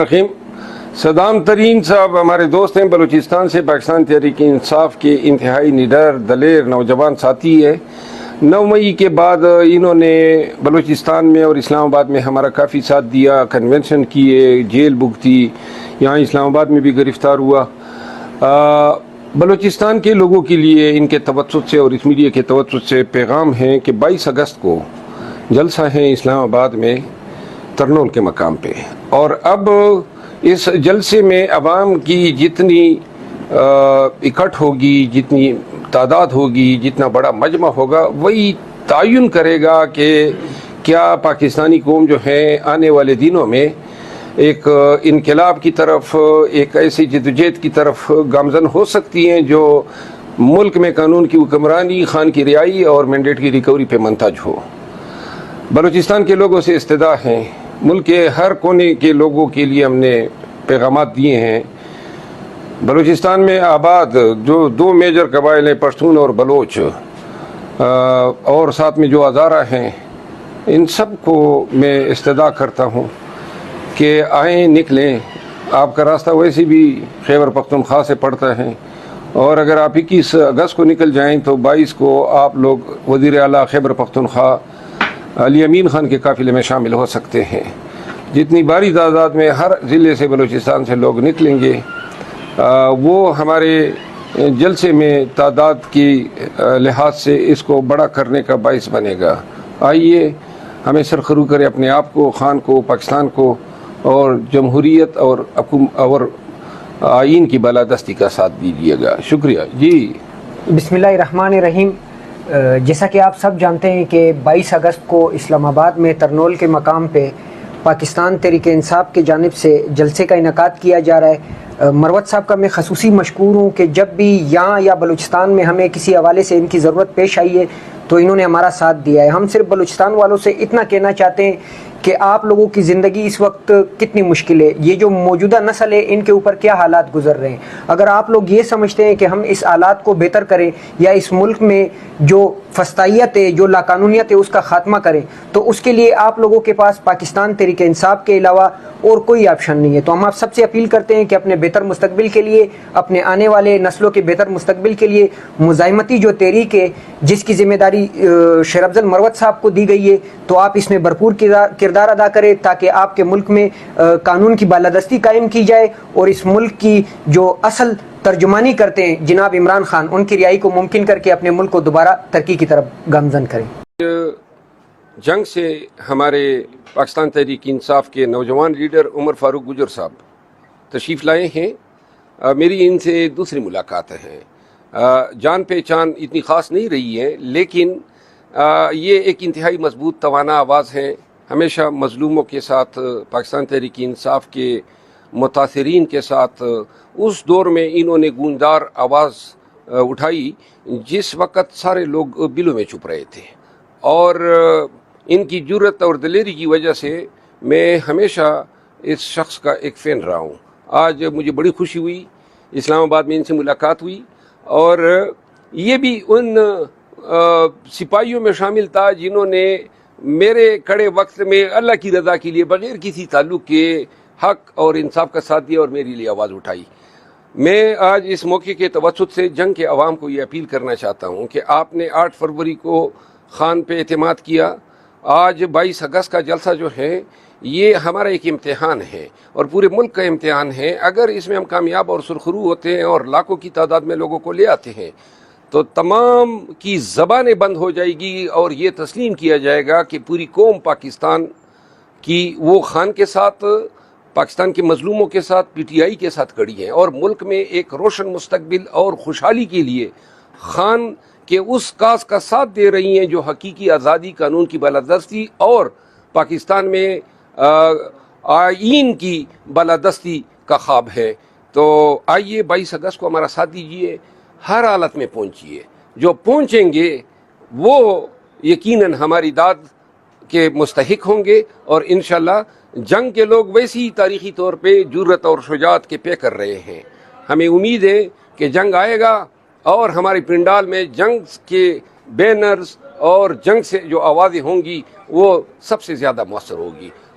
رحیم Saddam ترین صاحب ہمارے دوست ہیں بلوچستان سے، پاکستان تحریک انصاف کے انتہائی نڈر دلیر نوجوان ساتھی ہے۔ 9 مئی کے بعد انہوں نے بلوچستان میں اور اسلام آباد میں ہمارا کافی ساتھ دیا، کنونشن کیے، جیل بھگتی، یہاں اسلام آباد میں بھی گرفتار ہوا۔ بلوچستان کے لوگوں کے لیے ان کے توسط سے اور اس میڈیا کے توسط سے پیغام ہے کہ 22 اگست کو جلسہ ہے اسلام آباد میں ترنول کے مقام پہ، اور اب اس جلسے میں عوام کی جتنی اکٹھ ہوگی، جتنی تعداد ہوگی، جتنا بڑا مجمع ہوگا، وہی تعین کرے گا کہ کیا پاکستانی قوم جو ہے آنے والے دنوں میں ایک انقلاب کی طرف، ایک ایسی جدوجہد کی طرف گامزن ہو سکتی ہیں جو ملک میں قانون کی حکمرانی، خان کی رعائی اور مینڈیٹ کی ریکوری پہ منتج ہو۔ بلوچستان کے لوگوں سے استدعا ہے، ملک کے ہر کونے کے لوگوں کے لیے ہم نے پیغامات دیے ہیں۔ بلوچستان میں آباد جو 2 میجر قبائل ہیں، پشتون اور بلوچ، اور ساتھ میں جو ہزارہ ہیں، ان سب کو میں استدعا کرتا ہوں کہ آئیں، نکلیں۔ آپ کا راستہ ویسے بھی خیبر پختونخوا سے پڑتا ہے، اور اگر آپ 21 اگست کو نکل جائیں تو 22 کو آپ لوگ وزیر اعلیٰ خیبر پختونخوا علی امین خان کے قافلے میں شامل ہو سکتے ہیں۔ جتنی باری تعداد میں ہر ضلع سے بلوچستان سے لوگ نکلیں گے، وہ ہمارے جلسے میں تعداد کی لحاظ سے اس کو بڑا کرنے کا باعث بنے گا۔ آئیے ہمیں سرخرو کرے اپنے آپ کو، خان کو، پاکستان کو، اور جمہوریت اور آئین کی بالادستی کا ساتھ دیجیے گا۔ شکریہ جی۔ بسم اللہ الرحمن الرحیم۔ جیسا کہ آپ سب جانتے ہیں کہ 22 اگست کو اسلام آباد میں ترنول کے مقام پہ پاکستان تحریک انصاف کی جانب سے جلسے کا انعقاد کیا جا رہا ہے۔ مروت صاحب کا میں خصوصی مشکور ہوں کہ جب بھی یہاں یا بلوچستان میں ہمیں کسی حوالے سے ان کی ضرورت پیش آئی ہے تو انہوں نے ہمارا ساتھ دیا ہے۔ ہم صرف بلوچستان والوں سے اتنا کہنا چاہتے ہیں کہ آپ لوگوں کی زندگی اس وقت کتنی مشکل ہے، یہ جو موجودہ نسل ہے ان کے اوپر کیا حالات گزر رہے ہیں۔ اگر آپ لوگ یہ سمجھتے ہیں کہ ہم اس حالات کو بہتر کریں یا اس ملک میں جو فسطائیت ہے، جو لاقانونیت ہے، اس کا خاتمہ کریں، تو اس کے لیے آپ لوگوں کے پاس پاکستان تحریک انصاف کے علاوہ اور کوئی آپشن نہیں ہے۔ تو ہم آپ سب سے اپیل کرتے ہیں کہ اپنے بہتر مستقبل کے لیے، اپنے آنے والے نسلوں کے بہتر مستقبل کے لیے مزاحمتی جو تحریک ہے جس کی ذمہ داری شیر افضل مروت صاحب کو دی گئی ہے، تو آپ اس میں بھرپور کردار ادا کریں تاکہ آپ کے ملک میں قانون کی بالادستی قائم کی جائے، اور اس ملک کی جو اصل ترجمانی کرتے ہیں جناب عمران خان، ان کی رہائی کو ممکن کر کے اپنے ملک کو دوبارہ ترقی کی طرف گامزن کریں۔ جنگ سے ہمارے پاکستان تحریک انصاف کے نوجوان لیڈر عمر فاروق گجر صاحب تشریف لائے ہیں۔ میری ان سے دوسری ملاقات ہے۔ جان پہچان اتنی خاص نہیں رہی ہے، لیکن یہ ایک انتہائی مضبوط توانا آواز ہے۔ ہمیشہ مظلوموں کے ساتھ، پاکستان تحریک انصاف کے متاثرین کے ساتھ اس دور میں انہوں نے گونجدار آواز اٹھائی جس وقت سارے لوگ بلوں میں چھپ رہے تھے، اور ان کی جرأت اور دلیری کی وجہ سے میں ہمیشہ اس شخص کا ایک فین رہا ہوں۔ آج مجھے بڑی خوشی ہوئی، اسلام آباد میں ان سے ملاقات ہوئی، اور یہ بھی ان سپاہیوں میں شامل تھا جنہوں نے میرے کڑے وقت میں اللہ کی رضا کے لیے بغیر کسی تعلق کے حق اور انصاف کا ساتھ دیا اور میرے لیے آواز اٹھائی۔ میں آج اس موقع کے توسط سے جنگ کے عوام کو یہ اپیل کرنا چاہتا ہوں کہ آپ نے 8 فروری کو خان پہ اعتماد کیا، آج 22 اگست کا جلسہ جو ہے یہ ہمارا ایک امتحان ہے اور پورے ملک کا امتحان ہے۔ اگر اس میں ہم کامیاب اور سرخرو ہوتے ہیں اور لاکھوں کی تعداد میں لوگوں کو لے آتے ہیں تو تمام کی زبانیں بند ہو جائے گی، اور یہ تسلیم کیا جائے گا کہ پوری قوم پاکستان کی وہ خان کے ساتھ، پاکستان کے مظلوموں کے ساتھ، پی ٹی آئی کے ساتھ کڑی ہے، اور ملک میں ایک روشن مستقبل اور خوشحالی کے لیے خان کے اس کاز کا ساتھ دے رہی ہیں جو حقیقی آزادی، قانون کی بالادستی اور پاکستان میں آئین کی بالادستی کا خواب ہے۔ تو آئیے 22 اگست کو ہمارا ساتھ دیجیے، ہر حالت میں پہنچیے۔ جو پہنچیں گے وہ یقیناً ہماری داد کے مستحق ہوں گے، اور انشاءاللہ جنگ کے لوگ ویسے ہی تاریخی طور پہ جرأت اور شجاعت کے پے کر رہے ہیں۔ ہمیں امید ہے کہ جنگ آئے گا، اور ہمارے پنڈال میں جنگ کے بینرز اور جنگ سے جو آوازیں ہوں گی وہ سب سے زیادہ مؤثر ہوگی۔